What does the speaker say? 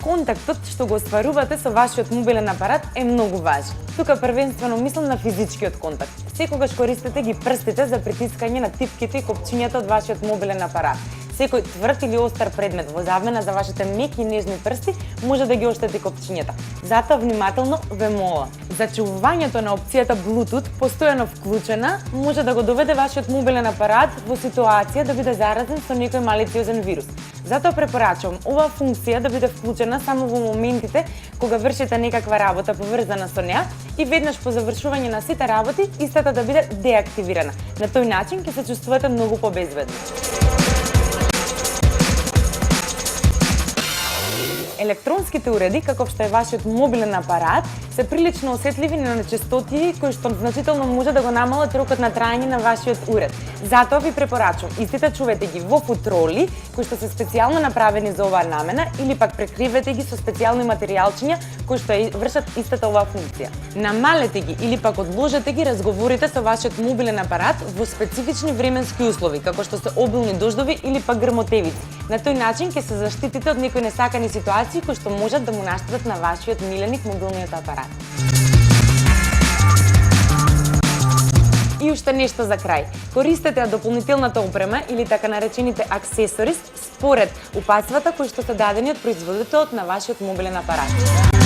Контактот што го остварувате со вашиот мобилен апарат е многу важен. Тука првенствено мислам на физичкиот контакт. Секогаш користете ги прстите за притискање на типките и копчињата од вашиот мобилен апарат. Секој тврд или остар предмет во замена за вашите меки и нежни прсти може да ги оштети копчињата. Затоа внимателно ве молам. Зачувувањето на опцијата Bluetooth постојано вклучена може да го доведе вашиот мобилен апарат во ситуација да биде заразен со некој малициозен вирус. Затоа препорачувам оваа функција да биде вклучена само во моментите кога вршите некаква работа поврзана со неа и веднаш по завршување на сите работи истата да биде деактивирана. На тој начин ќе се чувствувате многу побезбедно. Електронските уреди, каков што е вашиот мобилен апарат, се прилично осетливи на нечестоти кои што значително може да го намалат рокот на траење на вашиот уред. Затоа ви препорачувам истите чувате ги во футроли кои што се специјално направени за оваа намена или пак прекривете ги со специјални материјалчиња кои што вршат истата оваа функција. Намалете ги или пак одложете ги разговорите со вашиот мобилен апарат во специфични временски услови, како што се обилни дождови или пак грмотевици. На тој начин ќе се заштитите од некои несакани ситуации кои што можат да му наштетат на вашиот миленик мобилниот апарат. И уште нешто за крај. Користете ја дополнителната опрема или така наречените аксесорис според упатствата кои што се дадени од производителот на вашиот мобилен апарат.